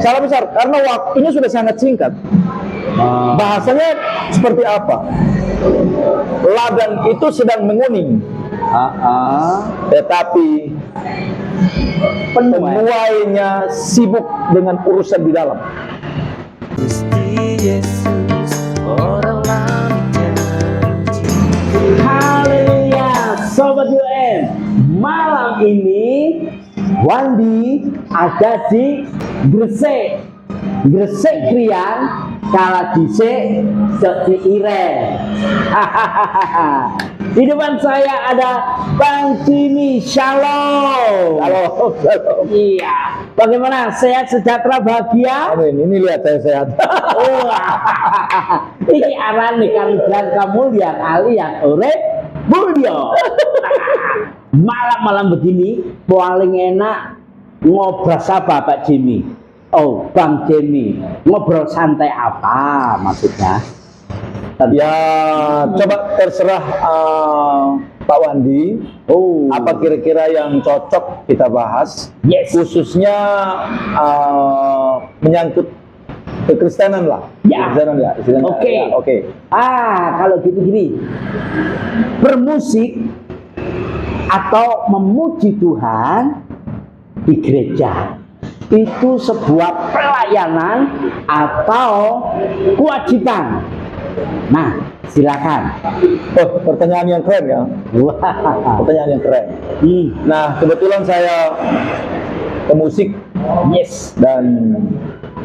Salah besar karena waktunya sudah sangat singkat. Bahasanya seperti apa? Ladang itu sedang menguning, tetapi penuainya sibuk dengan urusan di dalam. Gusti Yesus, orang janji. Haleluya, Sobat UM. Malam ini Wandi ada di Gresik Krian, kala dhisik di Iren. Di depan saya ada Bang Jimmy. Shalom. Halo. Iya. Bagaimana? Sehat, sejahtera, bahagia? Amin. Ini lihat saya sehat. Oh, ini aran nih kan kamu lihat kali yang urip mulya. Malam-malam begini paling enak ngobrol apa Pak Jimmy? Oh, Bang Jimmy, ngobrol santai apa maksudnya? Ya, coba terserah Pak Wandi. Oh, Apa kira-kira yang cocok kita bahas? yes. Khususnya menyangkut kekristenan lah. Ya. Kekristenan ya. istilahnya. Oke. Ya, oke. Kalau gini, bermusik atau memuji Tuhan di gereja itu sebuah pelayanan atau kewajiban. Nah, silakan. Oh, pertanyaan yang keren ya. Pertanyaan yang keren. Nah, kebetulan saya pemusik, Yes. dan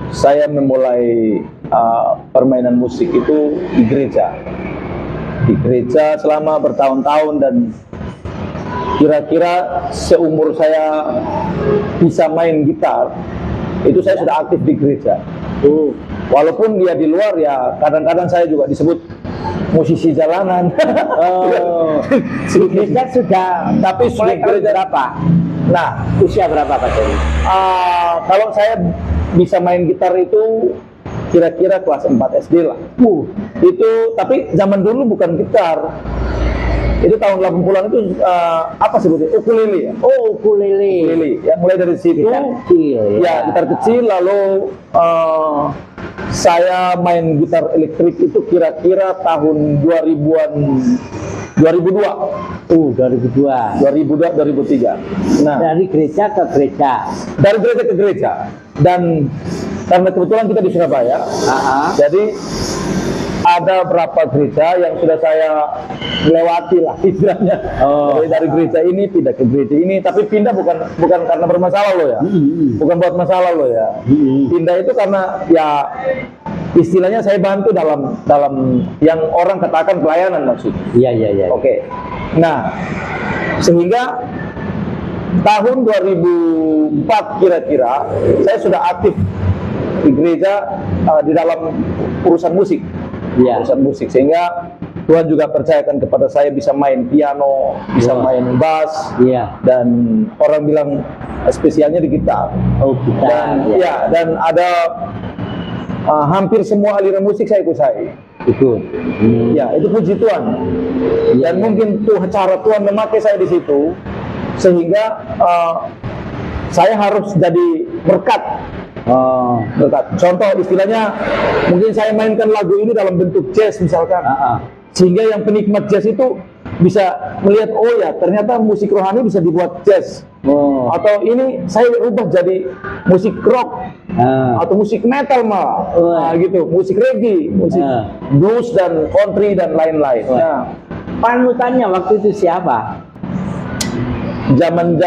saya memulai permainan musik itu di gereja. Di gereja selama bertahun-tahun, dan kira-kira seumur saya bisa main gitar, itu saya sudah aktif di gereja. Walaupun dia di luar ya, kadang-kadang saya juga disebut musisi jalanan. Gereja sudah, Tapi sudah gereja berapa? Nah, Usia berapa Pak Jimmy? kalau saya bisa main gitar itu kira-kira kelas 4 SD lah. Itu tapi zaman dulu bukan gitar. Itu tahun 80-an itu apa sebutnya? Ukulele ya. Oh, ukulele. Ukulele. Yang mulai dari situ Gitar kecil, ya, gitar kecil, lalu saya main gitar elektrik itu kira-kira tahun 2000-an 2002. 2002. 2003. Nah, Dari gereja ke gereja. dari gereja ke gereja, dan karena kebetulan kita di Surabaya, jadi ada berapa gereja yang sudah saya lewati lah istilahnya. Jadi dari gereja ini pindah ke gereja ini, tapi pindah bukan karena bermasalah loh ya, bukan buat masalah loh ya. Pindah itu karena ya istilahnya saya bantu dalam yang orang katakan pelayanan maksudnya. Iya. Oke. Nah, sehingga tahun 2004 kira-kira saya sudah aktif di gereja di dalam urusan musik. Urusan musik, sehingga Tuhan juga percayakan kepada saya bisa main piano, bisa main bass, dan orang bilang spesialnya di gitar. Gitar. Dan ada hampir semua aliran musik saya kuasai. Ya, itu puji Tuhan. Dan mungkin cara Tuhan memakai saya di situ, sehingga saya harus jadi berkat. Berkat. Contoh istilahnya, mungkin saya mainkan lagu ini dalam bentuk jazz misalkan, sehingga yang penikmat jazz itu bisa melihat, oh ya ternyata musik rohani bisa dibuat jazz. Atau ini saya ubah jadi musik rock, atau musik metal malah, gitu, musik reggae, musik blues dan country dan lain-lain. Nah, panutannya waktu itu siapa? Zaman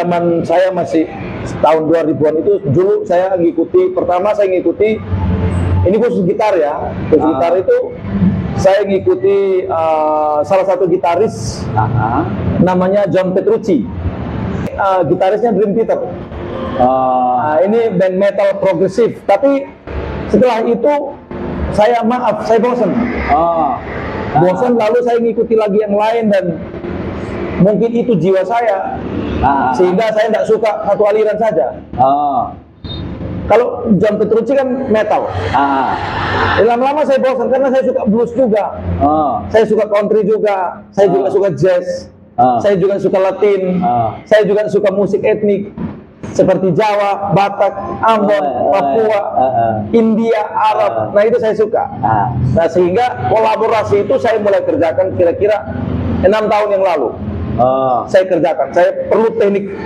saya masih tahun 2000-an itu, dulu saya pertama saya ngikuti, ini khusus gitar ya, khusus gitar itu saya ngikuti salah satu gitaris namanya John Petrucci, gitarisnya Dream Theater. Ini band metal progresif, tapi setelah itu saya bosan. Bosan, lalu saya ngikuti lagi yang lain, dan mungkin itu jiwa saya, sehingga saya tidak suka satu aliran saja. Kalau John Petrucci kan metal. Lama-lama saya bosan karena saya suka blues juga, saya suka country juga, saya juga suka jazz, saya juga suka Latin, saya juga suka musik etnik. seperti Jawa, Batak, Ambon, Papua, India, Arab. Nah itu saya suka. Nah sehingga kolaborasi itu saya mulai kerjakan kira-kira 6 tahun yang lalu. Saya kerjakan, saya perlu teknik.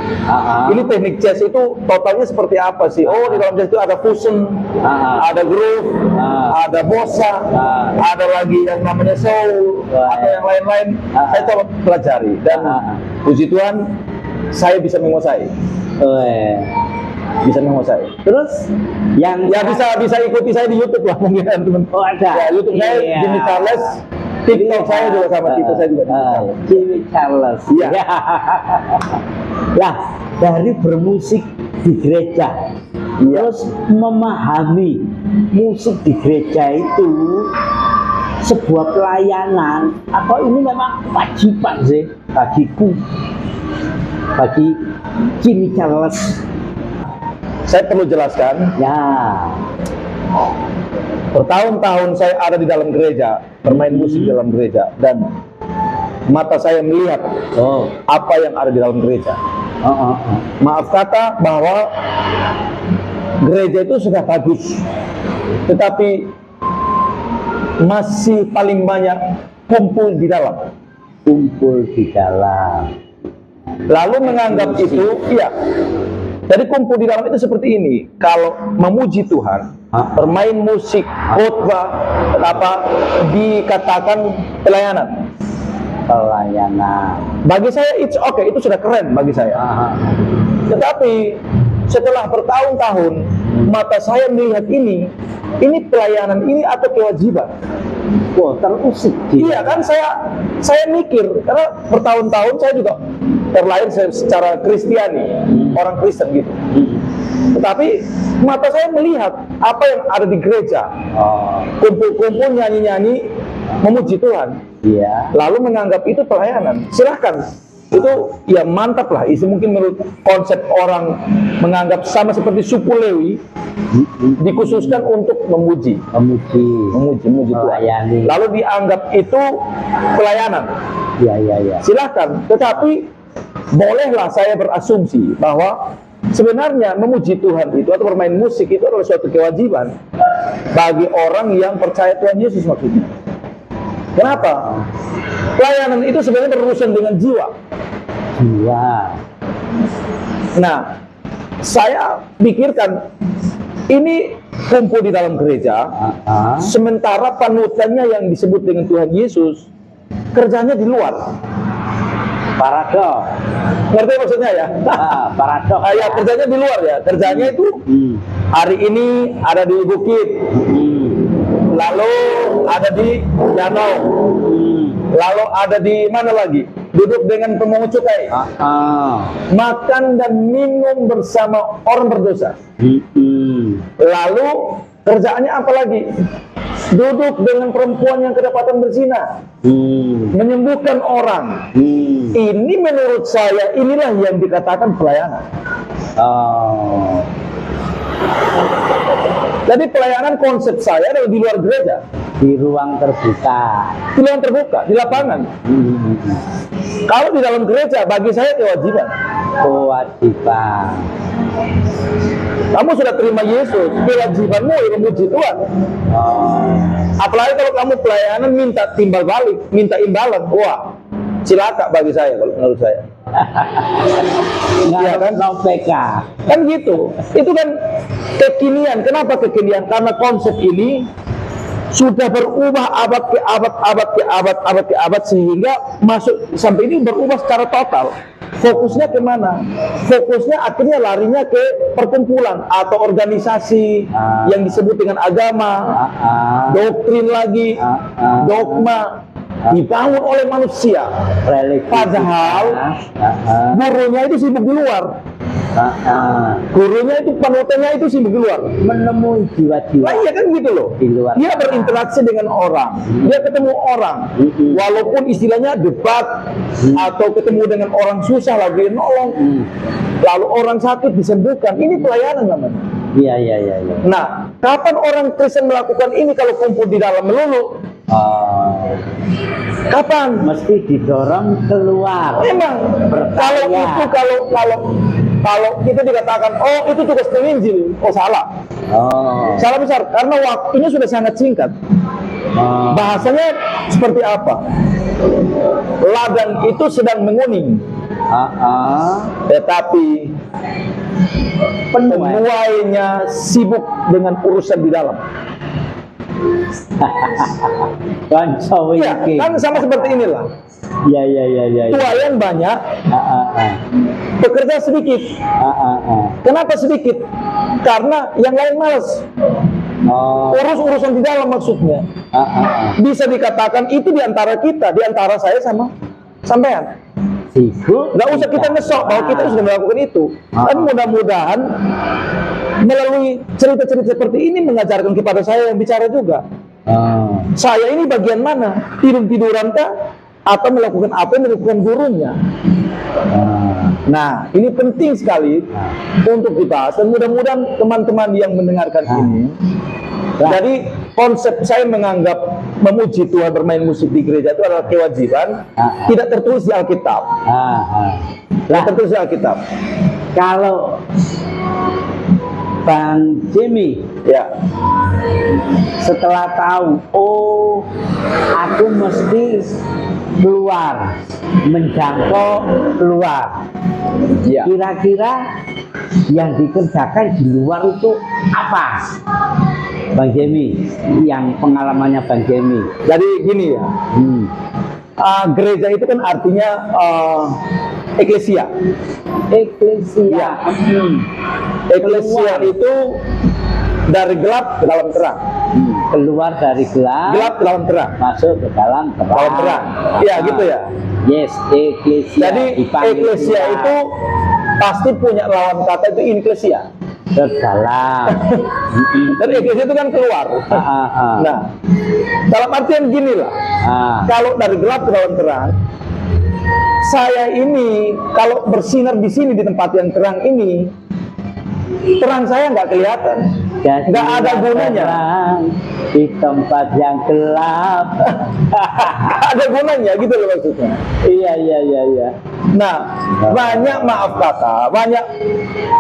Ini teknik jazz itu totalnya seperti apa sih? Oh, di dalam jazz itu ada fusion, ada groove, ada bossa, ada lagi yang namanya soul, atau yang lain-lain. Saya coba pelajari dan puji Tuhan, saya bisa menguasai. Bisa menguasai. Terus yang Ya bisa ikuti saya di YouTube lah mungkin teman. Oh ada. Ya, YouTube saya Jimmy Charles. TikTok saya juga sama TikTok saya juga. Jimmy Charles. Iya. Lah dari bermusik di gereja, terus memahami musik di gereja itu sebuah pelayanan atau ini memang kewajiban sih bagiku, bagi Jimmy Charles? Saya perlu jelaskan. Ya. Bertahun-tahun saya ada di dalam gereja, bermain musik di dalam gereja, dan mata saya melihat apa yang ada di dalam gereja. Maaf kata bahwa gereja itu sudah bagus, tetapi masih paling banyak kumpul di dalam. Kumpul di dalam. Lalu menganggap itu, iya. Jadi kumpul di dalam itu seperti ini. Kalau memuji Tuhan, bermain musik, khotbah, dikatakan pelayanan. Pelayanan. Bagi saya it's okay, itu sudah keren bagi saya. Tetapi setelah bertahun-tahun mata saya melihat ini pelayanan ini atau kewajiban. Wah, terusik. Iya kan, saya mikir karena bertahun-tahun saya juga terlahir secara Kristiani, orang Kristen gitu. Tetapi mata saya melihat apa yang ada di gereja, kumpul-kumpul nyanyi-nyanyi memuji Tuhan. Iya. Lalu menganggap itu pelayanan. Silahkan, itu ya mantap lah. Itu mungkin menurut konsep orang menganggap sama seperti suku Lewi dikhususkan untuk memuji Tuhan. Lalu dianggap itu pelayanan. Iya. Silahkan, tetapi bolehlah saya berasumsi bahwa sebenarnya memuji Tuhan itu atau bermain musik itu adalah suatu kewajiban bagi orang yang percaya Tuhan Yesus maksudnya. Kenapa? Pelayanan itu sebenarnya berurusan dengan jiwa. Nah, saya pikirkan ini kumpul di dalam gereja, sementara panutannya yang disebut dengan Tuhan Yesus kerjanya di luar. Paradok. Ngerti maksudnya ya? Paradok. Ya, kerjanya di luar ya. Kerjanya itu hari ini ada di bukit, lalu ada di danau, lalu ada di mana lagi? Duduk dengan pemungut cukai, makan dan minum bersama orang berdosa. Lalu kerjaannya apa lagi? Duduk dengan perempuan yang kedapatan berzina, menyembuhkan orang. Ini menurut saya inilah yang dikatakan pelayanan. Jadi pelayanan konsep saya adalah di luar gereja, di ruang terbuka, di lapangan. Kalau di dalam gereja bagi saya kewajiban. Kamu sudah terima Yesus, kewajibanmu ya memuji Tuhan. Apalagi kalau kamu pelayanan minta timbal balik, minta imbalan, wah, cilaka bagi saya kalau menurut saya. Ya kan, PK. Kan gitu. Itu kan kekinian. Kenapa kekinian? Karena konsep ini sudah berubah abad ke abad sehingga masuk sampai ini berubah secara total. Fokusnya kemana? Fokusnya akhirnya larinya ke perkumpulan atau organisasi yang disebut dengan agama, doktrin lagi, dogma dibangun oleh manusia. Padahal gurunya itu sibuk di luar. Gurunya itu panutannya itu sibuk di luar, menemui jiwa-jiwa. Iya kan gitu loh. Di luar. Dia berinteraksi dengan orang, dia ketemu orang, walaupun istilahnya debat atau ketemu dengan orang susah lagi nolong, lalu orang sakit disembuhkan. Ini pelayanan namanya. Iya. Nah, kapan orang Kristen melakukan ini kalau kumpul di dalam melulu? Kapan? Mesti didorong keluar. Memang kalau itu kalau kalau kita dikatakan, oh itu tugas penginjil, oh salah. Oh. Salah besar, karena waktunya sudah sangat singkat. Bahasanya seperti apa? Ladang itu sedang menguning, tetapi penuainya sibuk dengan urusan di dalam. Ya, kan sama seperti inilah. Ya. Tuayan banyak, pekerja sedikit. Kenapa sedikit? Karena yang lain malas. Urus-urusan di dalam maksudnya. Bisa dikatakan itu di antara kita, di antara saya sama sampean. Nggak usah kita ngesok bahwa kita sudah melakukan itu. Tapi mudah-mudahan melalui cerita-cerita seperti ini mengajarkan kepada saya yang bicara juga. Saya ini bagian mana? Tidur-tiduran kah? Atau melakukan apa yang dilakukan gurunya? Nah, ini penting sekali untuk dibahas. Dan mudah-mudahan teman-teman yang mendengarkan ini. Jadi konsep saya menganggap memuji Tuhan bermain musik di gereja itu adalah kewajiban, tidak tertulis di Alkitab. Tidak tertulis di Alkitab. Kalau Bang Jimmy, ya, setelah tahu, oh aku mesti keluar, menjangkau keluar. ya. Kira-kira yang dikerjakan di luar itu apa, Bang Jimmy? Yang pengalamannya Bang Jimmy. Jadi gini ya, gereja itu kan artinya eklesia. Eklesia. Eklesia itu dari gelap ke dalam terang. Keluar dari gelap, Gelap ke dalam terang. masuk ke dalam terang. Dalam terang. Iya, gitu ya. Yes, eklesia. Jadi dipanggil eklesia keluar. itu pasti punya lawan kata, itu inklesia. ke dalam. Dan eklesia itu kan keluar. Nah, dalam artian gini lah. Kalau dari gelap ke dalam terang, saya ini kalau bersinar di sini di tempat yang terang ini, terang saya nggak kelihatan, nggak ada gunanya. Di tempat yang gelap, Nggak ada gunanya, gitu loh maksudnya. Iya. Nah, banyak maaf kata, banyak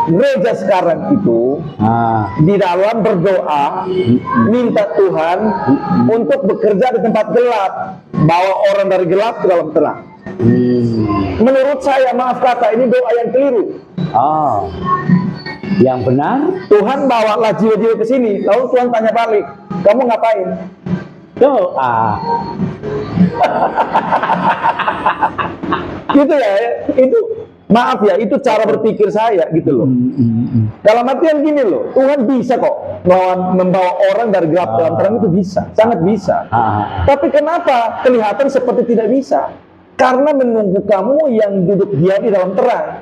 gereja sekarang itu di dalam berdoa minta Tuhan untuk bekerja di tempat gelap, bawa orang dari gelap ke dalam terang. Menurut saya, maaf kata, ini doa yang keliru. Yang benar, Tuhan bawalah jiwa-jiwa ke sini, lalu Tuhan tanya balik, kamu ngapain? doa. Gitu ya, itu maaf ya, itu cara berpikir saya gitu loh. Dalam artian gini loh, Tuhan bisa kok membawa orang dari gelap ke dalam terang, itu bisa, sangat bisa. Tapi kenapa kelihatan seperti tidak bisa? Karena menunggu kamu yang duduk diam di dalam terang.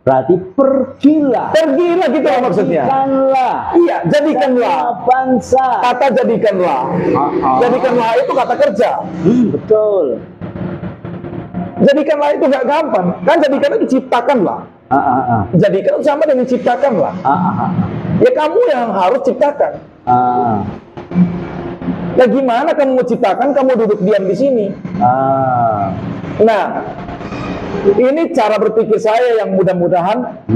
Berarti pergilah gitu loh maksudnya. Jadikanlah. Iya, jadikanlah. Bangsa. Kata jadikanlah. Jadikanlah itu kata kerja. Betul. Jadikanlah itu nggak gampang. Kan jadikan itu ciptakanlah. Jadikan itu sama dengan ciptakanlah. Ya kamu yang harus ciptakan. Ya gimana kamu mau ciptakan, kamu duduk diam di sini. Nah, ini cara berpikir saya yang mudah-mudahan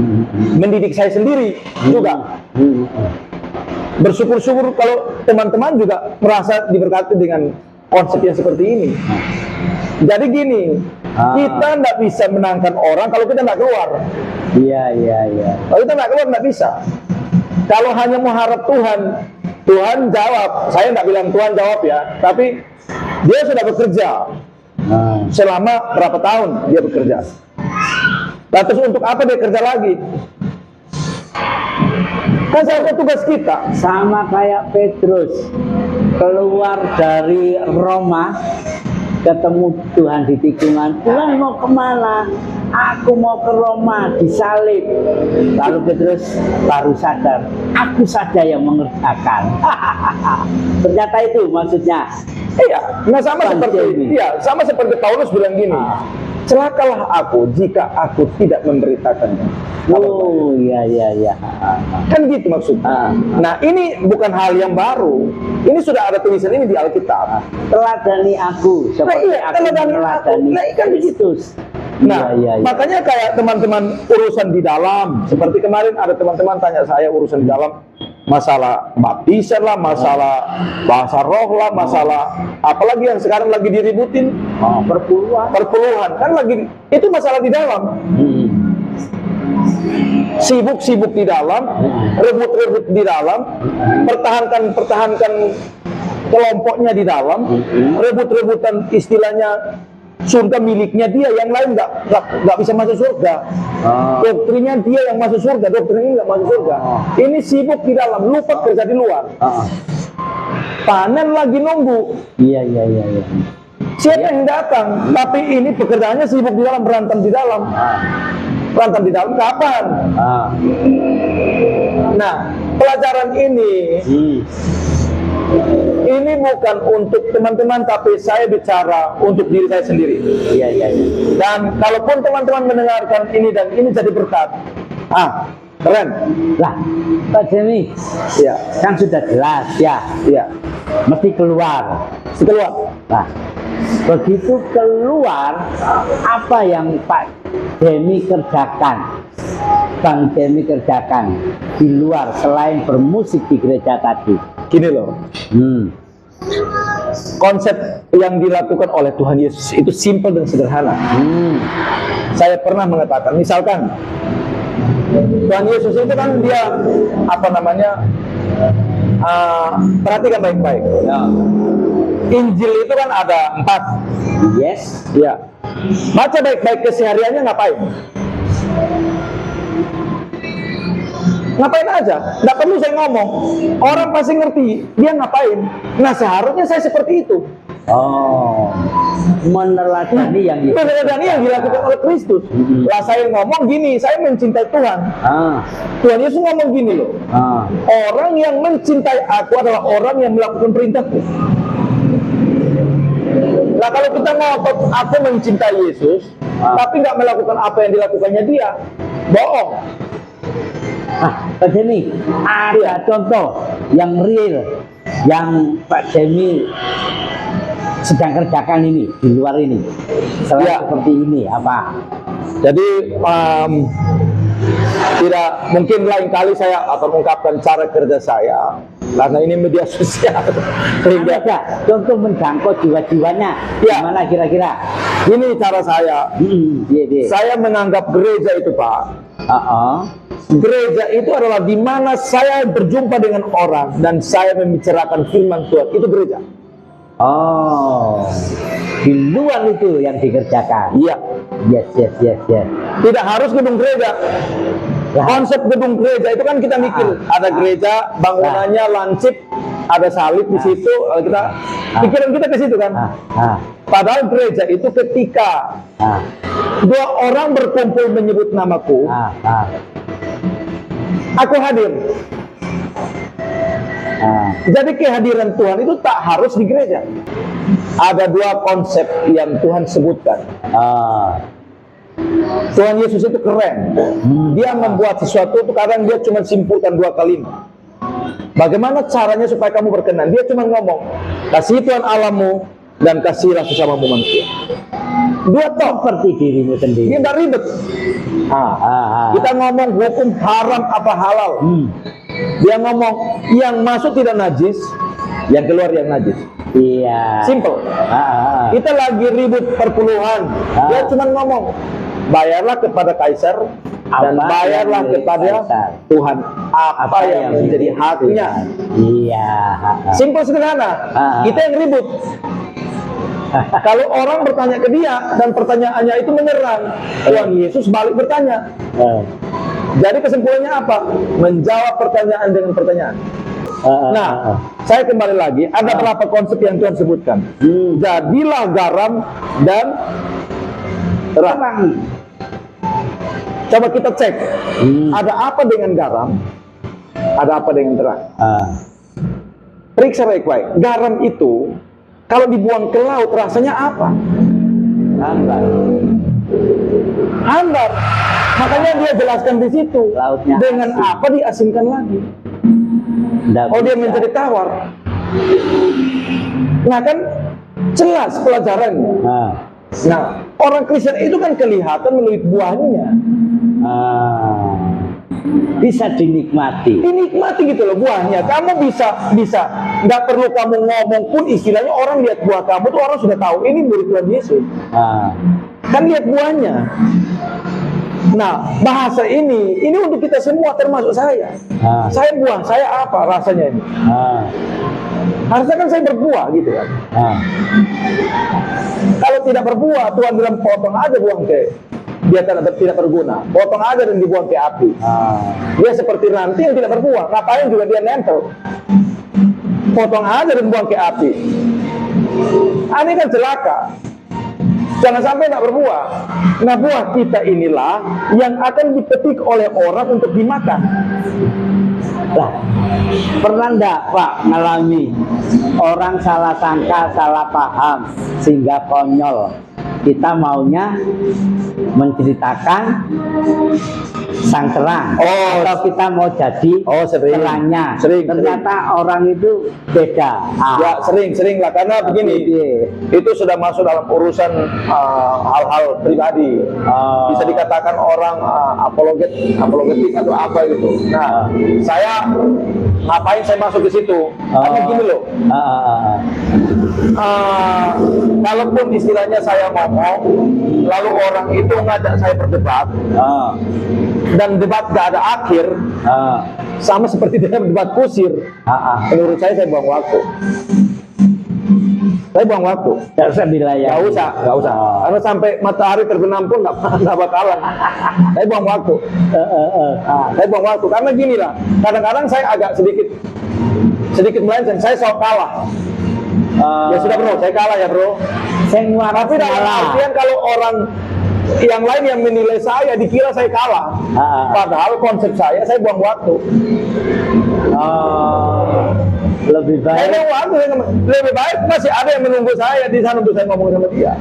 mendidik saya sendiri juga. Bersyukur-syukur kalau teman-teman juga merasa diberkati dengan konsep yang seperti ini. Jadi gini, kita nggak bisa menangkan orang kalau kita nggak keluar. Iya. Kalau kita nggak keluar nggak bisa. Kalau hanya mengharap Tuhan jawab. Saya nggak bilang Tuhan jawab ya, tapi dia sudah bekerja. Selama berapa tahun dia bekerja? Nah, terus untuk apa dia kerja lagi? Kan saya tugas kita. Sama kayak Petrus keluar dari Roma, ketemu Tuhan di tikungan. Tuhan mau kemana? Aku mau ke Roma, disalib. Lalu Petrus baru sadar, aku saja yang mengerjakan. Ternyata itu maksudnya. Iya, nah sama seperti Paulus bilang gini, celakalah aku jika aku tidak memberitakannya. Iya. Kan gitu maksudnya. Nah, ini bukan hal yang baru. Ini sudah ada tulisan ini di Alkitab. Teladani aku seperti aku meneladani. Nah, kan begitu. Nah, Iya. makanya kayak teman-teman urusan di dalam, seperti kemarin ada teman-teman tanya saya urusan di dalam, masalah baptisan lah, masalah bahasa roh lah, masalah apalagi yang sekarang lagi diributin, perpuluhan kan lagi, itu masalah di dalam. Sibuk-sibuk di dalam, rebut-rebut di dalam, pertahankan kelompoknya di dalam, rebut-rebutan istilahnya surga miliknya dia, yang lain nggak bisa masuk surga. Doktrinnya dia yang masuk surga, doktrin ini nggak masuk surga. Ini sibuk di dalam, lupa kerja di luar. Panen lagi nunggu. Iya. Siapa yang datang? Tapi ini pekerjaannya sibuk di dalam, berantem di dalam. Berantem di dalam kapan? Nah, pelajaran ini bukan untuk teman-teman, tapi saya bicara untuk diri saya sendiri. Iya. Dan kalaupun teman-teman mendengarkan ini dan ini jadi berkat, keren. Lah, Pak Jemi, Iya, kan sudah jelas ya, iya. mesti keluar. Keluar. Nah, begitu keluar, apa yang Pak Jemi kerjakan, Bang Jemi kerjakan di luar selain bermusik di gereja tadi? Gini loh, konsep yang dilakukan oleh Tuhan Yesus itu simpel dan sederhana. Saya pernah mengatakan, misalkan Tuhan Yesus itu kan dia perhatikan baik-baik. Injil itu kan ada 4. Yes. Ya, baca baik-baik, kesehariannya ngapain? Ngapain aja, nggak perlu saya ngomong, orang pasti ngerti dia ngapain. Nah, seharusnya saya seperti itu. Meneladani yang Meneladani yang dilakukan oleh Kristus. Lah saya ngomong gini, saya mencintai Tuhan. Tuhan Yesus ngomong gini loh. Orang yang mencintai aku adalah orang yang melakukan perintahku. Nah, kalau kita ngotot aku mencintai Yesus, tapi nggak melakukan apa yang dilakukannya dia, bohong. Pak Jemi, ada contoh yang real yang Pak Jemi sedang kerjakan ini di luar ini, selain seperti ini apa? Jadi tidak mungkin lain kali saya akan mengungkapkan cara kerja saya karena ini media sosial. Sehingga Ada contoh menjangkau jiwa-jiwanya, gimana kira-kira? ini cara saya. Saya menganggap gereja itu, Pak. Gereja itu adalah di mana saya berjumpa dengan orang dan saya membicarakan firman Tuhan. Itu gereja. Di luar itu yang dikerjakan. Iya. Yes. Tidak harus gedung gereja. Konsep gedung gereja itu kan kita mikir ada gereja, bangunannya lansip, ada salib di situ, kita pikiran kita ke situ kan. Padahal gereja itu ketika 2 orang berkumpul menyebut namaku, aku hadir. Jadi kehadiran Tuhan itu tak harus di gereja. Ada 2 konsep yang Tuhan sebutkan. Tuhan Yesus itu keren. Dia membuat sesuatu itu kadang dia cuma simpulkan 2 kalimat. Bagaimana caranya supaya kamu berkenan? Dia cuma ngomong, kasih Tuhan Allahmu dan kasihlah sesamamu manusia. 2 top Seperti dirimu sendiri. dia nggak ribet. Kita ngomong hukum haram apa halal. Dia ngomong yang masuk tidak najis, yang keluar yang najis. Iya. Simple. Kita lagi ribut perpuluhan. Dia cuma ngomong, bayarlah kepada kaisar dan Apa bayarlah yang kepada kaisar. Tuhan apa yang menjadi haknya. Iya. Simple sederhana. Kita yang ribut. Kalau orang bertanya ke dia dan pertanyaannya itu menyerang, Tuhan Yesus balik bertanya. Jadi kesimpulannya apa? Menjawab pertanyaan dengan pertanyaan. Nah, saya kembali lagi, ada berapa konsep yang Tuhan sebutkan. Jadilah garam dan terang. Coba kita cek, ada apa dengan garam? Ada apa dengan terang? Periksa baik-baik. Garam itu kalau dibuang ke laut rasanya apa? Hambar. Makanya dia jelaskan di situ. Lautnya dengan asin. apa diasinkan lagi? Dia menjadi tawar. Nah kan jelas pelajarannya. Nah, Orang Kristen itu kan kelihatan melalui buahnya. Bisa dinikmati. Dinikmati gitu loh buahnya. Kamu bisa nggak perlu kamu ngomong pun, istilahnya orang lihat buah kamu tuh orang sudah tahu ini murid Tuhan Yesus. Kan lihat buahnya. Nah, bahasa ini untuk kita semua termasuk saya. Saya buah, saya apa rasanya ini? Harusnya kan saya berbuah gitu kan. Kalau tidak berbuah, Tuhan bilang potong aja, buang ke dia tidak berguna, potong aja dan dibuang ke api. Dia seperti ranting yang tidak berbuah, ngapain juga dia nempel, potong aja dan buang ke api. Ini kan celaka. Jangan sampai tidak berbuah. Nah, buah kita inilah yang akan dipetik oleh orang untuk dimakan. Lah, pernah enggak Pak ngalami orang salah sangka, salah paham sehingga konyol? Kita maunya menceritakan sang terang, atau kita mau jadi terangnya. Ternyata orang itu beda. Ya, sering lah, karena begini, itu sudah masuk dalam urusan hal-hal pribadi. Bisa dikatakan orang apologetik atau apa gitu. Nah, saya ngapain saya masuk ke situ? Karena gini loh. Kalaupun istilahnya saya ngomong, lalu orang itu ngajak saya berdebat, dan debat gak ada akhir, sama seperti dia debat kusir. Menurut saya buang waktu. Saya buang waktu. Gak usah dilayani. Gak usah. Karena sampai matahari terbenam pun gak bakalan. Saya buang waktu. Saya buang waktu. Karena gini lah, kadang-kadang saya agak sedikit melenceng. Saya sok kalah. Ya sudah bro, saya kalah ya bro. Tapi dalam artian kalau orang yang lain yang menilai saya, dikira saya kalah. Padahal konsep saya buang waktu. Lebih baik. Lebih baik masih ada yang menunggu saya di sana untuk saya ngomong sama dia.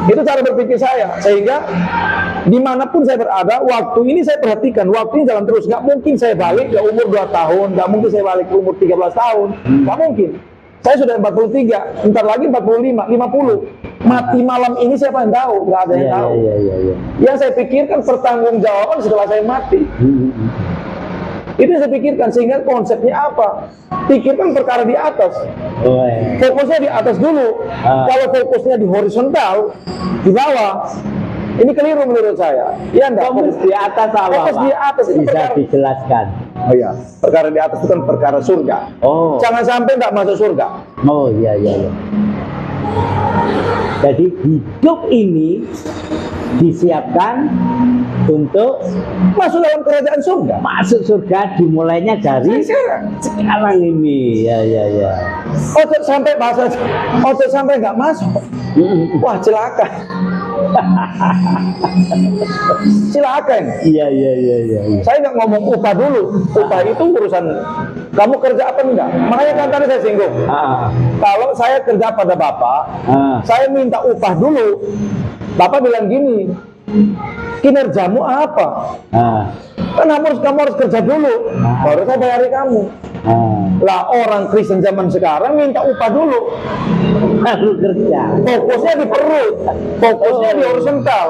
Itu cara berpikir saya, sehingga dimanapun saya berada, waktu ini saya perhatikan, waktu ini jalan terus. Gak mungkin saya balik ke umur 2 tahun, gak mungkin saya balik ke umur 13 tahun, gak mungkin. Saya sudah 43, ntar lagi 45, 50. Mati malam ini siapa yang tahu? Gak ada yang tahu. Yang saya pikirkan pertanggungjawaban setelah saya mati. Itu yang saya pikirkan, sehingga konsepnya apa? Pikirkan perkara di atas. Fokusnya di atas dulu. Kalau fokusnya di horizontal, di bawah, ini keliru menurut saya. Iya enggak? Fokus di atas apa? Fokus di atas itu bisa perkara, dijelaskan. Oh iya, perkara di atas itu kan perkara surga. Jangan sampai enggak masuk surga. Iya. Jadi hidup ini disiapkan untuk masuk dalam kerajaan surga. Masuk surga dimulainya dari sekarang ini. Ya. Otot sampai nggak masuk. Wah, celaka. Celaka ini. Iya. Saya nggak ngomong upah dulu. Upah itu urusan kamu kerja apa enggak. Makanya kan tadi saya singgung. Kalau saya kerja pada Bapak, saya minta upah dulu. Bapak bilang gini, kinerjamu apa? Kan kamu harus kerja dulu, baru saya bayari kamu. Lah orang Kristen zaman sekarang minta upah dulu, baru kerja. Fokusnya di perut, fokusnya di horizontal.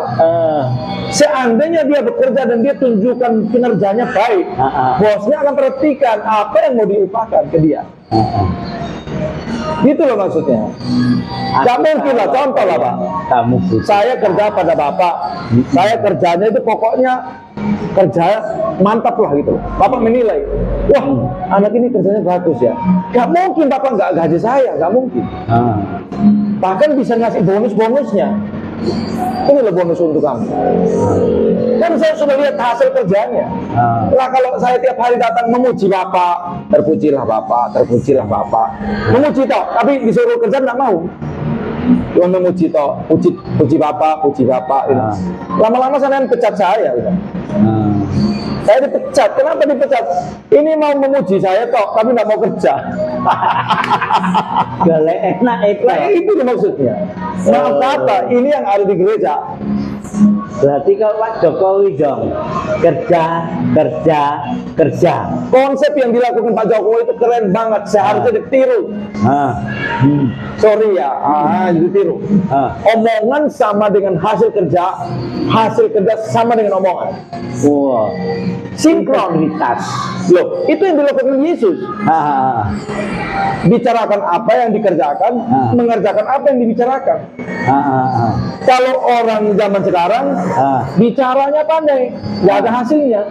Seandainya dia bekerja dan dia tunjukkan kinerjanya baik, bosnya akan perhatikan apa yang mau diupahkan ke dia. Gitu loh maksudnya. Gak mungkin lah, contoh lah Pak. Saya kerja pada Bapak, saya kerjanya itu pokoknya kerja mantap lah gitu. Bapak menilai, wah anak ini kerjanya bagus ya. Gak mungkin Bapak nggak gaji saya, gak mungkin. Bahkan bisa ngasih bonus-bonusnya. Ini loh bonus untuk kamu. Kan saya sudah lihat hasil kerjanya. Lah kalau saya tiap hari datang memuji Bapak, terpujilah Bapak, terpujilah Bapak. Memuji toh, tapi disuruh kerja nggak mau. Cuma memuji toh, puji Bapak, puji Bapak. Gitu. Lama-lama saya pecat saya. Gitu. Saya dipecat. Kenapa dipecat? Ini mau memuji saya toh, tapi nggak mau kerja. Enak. Nah itu maksudnya. Maaf kata, ini yang ada di gereja. Berarti kalau Pak Jokowi dong, kerja, kerja, kerja. Konsep yang dilakukan Pak Jokowi itu keren banget, seharusnya ditiru. Ah, Sorry ya, ditiru. Omongan sama dengan hasil kerja sama dengan omongan. wow, Sinkron. Loh, itu yang dilakukan Yesus. Bicarakan apa yang dikerjakan, mengerjakan apa yang dibicarakan. Kalau orang zaman sekarang bicaranya pandai, nggak ada hasilnya.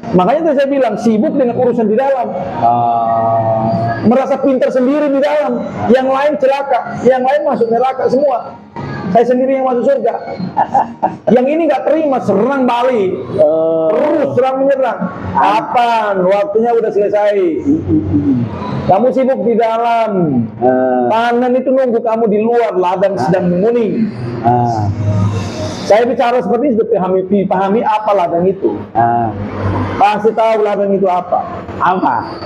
Makanya tadi saya bilang sibuk dengan urusan di dalam, merasa pintar sendiri di dalam, yang lain celaka, yang lain masuk neraka semua. Saya sendiri yang masuk surga. Yang ini nggak terima, serang balik, terus serang menyerang. Kapan? Waktunya udah selesai. Kamu sibuk di dalam, panen itu nunggu kamu di luar, ladang sedang menguning. Saya bicara seperti itu, pahami apa ladang itu. Pasti tahu ladang itu apa. Apa?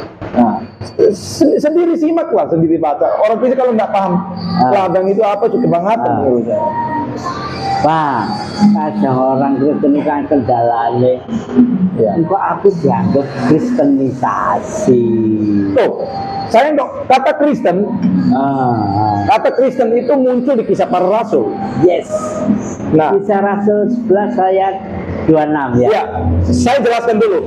Sendiri simaklah, sendiri baca. Orang fisik kalau nggak paham ladang itu apa, cukup banget. Pak, kadang orang Kristen kan kendalane. Kok aku dianggap kristenisasi. Tuh, saya kata Kristen, kata Kristen itu muncul di Kisah Para Rasul. Yes. Nah, Kisah Rasul 11 ayat 26 ya. ya, saya jelaskan dulu.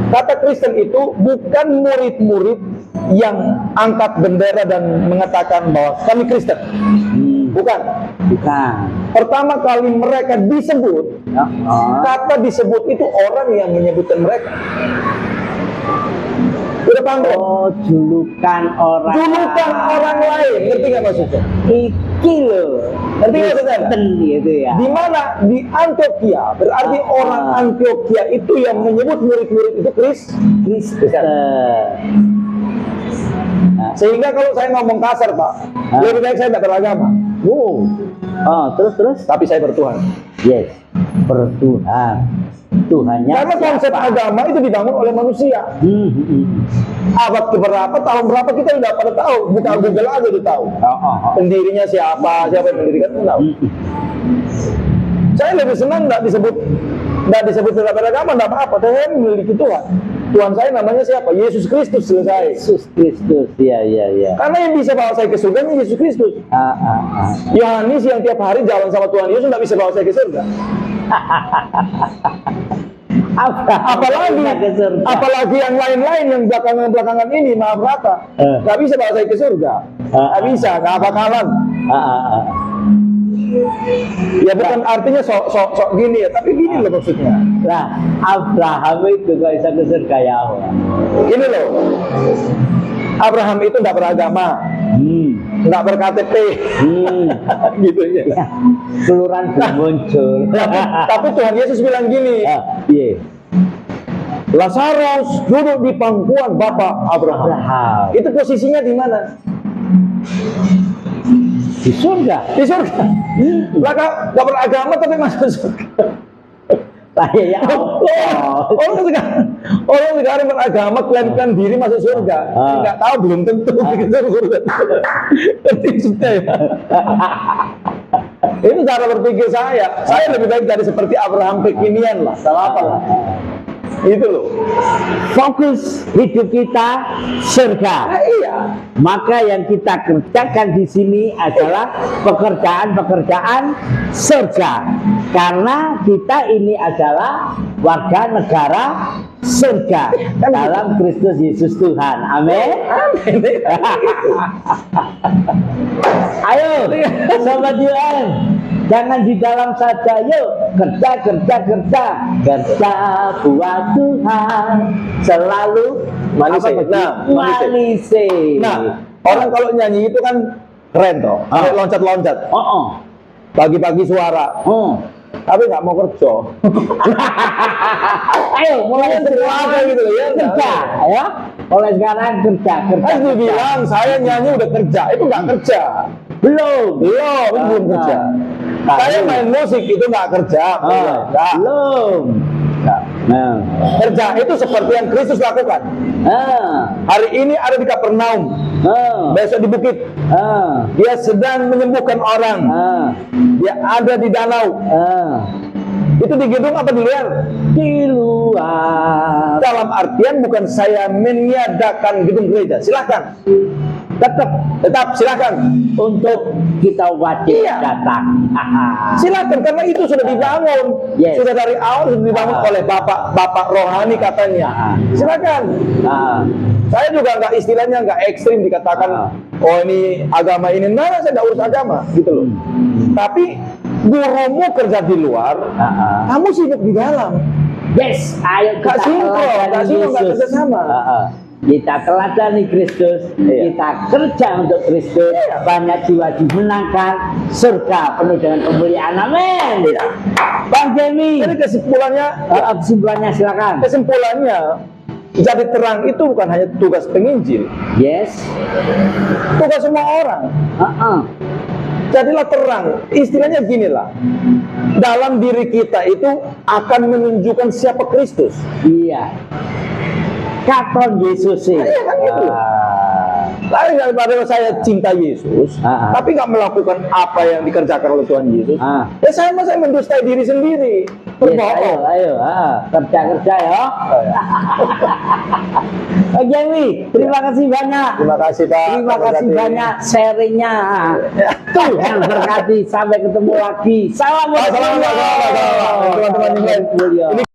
Kata Kristen itu bukan murid-murid yang angkat bendera dan mengatakan bahwa kami Kristen. Bukan. Bukan. Pertama kali mereka disebut, kata disebut itu orang yang menyebutkan mereka. Udah paham? Oh, julukan orang. Julukan orang lain. Ngerti nggak maksudnya? Iki loh. Ngerti nggak maksudnya? Kristen gitu ya. Di mana? Di Antioquia. Berarti orang Antioquia itu yang menyebut murid-murid itu Kristen. Sehingga kalau saya ngomong kasar, Pak, lebih baik saya tidak beragama. Terus. Tapi saya bertuhan. Yes. Bertuhan. Tuhannya. Karena konsep agama itu dibangun oleh manusia. Abad keberapa, tahun berapa kita nggak pada tahu. Buka Google aja udah tahu. Pendirinya siapa yang mendirikan itu tahu. Saya lebih senang nggak disebut beragama, nggak apa-apa. Saya memiliki Tuhan. Tuhan saya namanya siapa? Yesus Kristus, selesai. Yesus Kristus, ya. Karena yang bisa bawa saya ke surga ini Yesus Kristus. Yohanes yang tiap hari jalan sama Tuhan Yesus nggak bisa bawa saya ke surga. Apalagi yang lain-lain yang belakangan ini, maaf kata, nggak bisa bawa saya ke surga. Nggak bisa, nggak bakalan. Ya bukan artinya sok gini ya, tapi gini loh maksudnya. Nah, Abraham itu gak bisa ke surga ya Allah. Ini loh, Abraham itu nggak beragama, nggak ber-KTP, gitu ya. Kelurahan muncul. Tapi Tuhan Yesus bilang gini, Lazarus duduk di pangkuan Bapak Abraham. Itu posisinya di mana? Di surga. Di surga. Lah nggak beragama tapi masuk surga. Ya Allah. Orang sekarang beragama klaim diri masuk surga. Nggak tahu, belum tentu masuk surga. Itu cara berpikir saya. Saya lebih baik dari seperti Abraham kekinian lah. Salah apa lah. Itu loh. Fokus hidup kita surga. Iya. Maka yang kita kerjakan di sini adalah pekerjaan-pekerjaan surga. Karena kita ini adalah warga negara surga dalam Kristus Yesus Tuhan. Amin. Ayo, sobat UN. Jangan di dalam saja, yuk kerja buat Tuhan, selalu Manise. Nah, orang kalau nyanyi itu kan keren toh, loncat-loncat, pagi-pagi suara, tapi nggak mau kerja. Ayo mulai sekarang gitu ya, kerja, ya. Mulai sekarang kerja. Kan gue bilang saya nyanyi udah kerja, itu nggak kerja. Belum kerja. Saya main musik itu nggak kerja. Belum. Nah. Kerja itu seperti yang Kristus lakukan. Hari ini ada di Kapernaum, besok di bukit. Dia sedang menyembuhkan orang. Dia ada di danau. Itu di gedung apa di luar? Di luar. Dalam artian bukan saya meniadakan gedung gereja. Silakan. Tetap silakan Untuk kita wajib Iya. datang. silakan karena itu sudah dibangun. Yes. Sudah dari awal sudah dibangun oleh bapak rohani katanya. Silakan. Saya juga nggak istilahnya nggak ekstrim dikatakan oh ini agama ini. Nah, saya nggak urus agama gitu loh. Tapi gurumu kerja di luar, kamu sibuk di dalam. Yes, ayo Gak kita sinkron, teladani gak sinkron, gak Yesus. kerjasama. Kita teladani Kristus, Iya. kita kerja untuk Kristus, banyak jiwa dimenangkan, surga penuh dengan kemuliaan. Amin. Bang Jemi, Jadi kesimpulannya, silakan. jadi terang itu bukan hanya tugas penginjil, Yes. tugas semua orang. Jadilah terang. Istilahnya gini lah. Dalam diri kita itu akan menunjukkan siapa Kristus. Iya. Katon Yesus sih. Iya kan gitu. Lain daripada saya cinta Yesus, tapi nggak melakukan apa yang dikerjakan oleh Tuhan Yesus. Ya saya mendustai diri sendiri. Berbohong. Ayo, kerja ya. Bang Jemi, terima kasih banyak. Terima kasih Pak. Terima kasih banyak sharingnya. Tuhan berkati. Sampai ketemu lagi. Salam buat Salam, beliau. teman-teman yang lain. Beliau.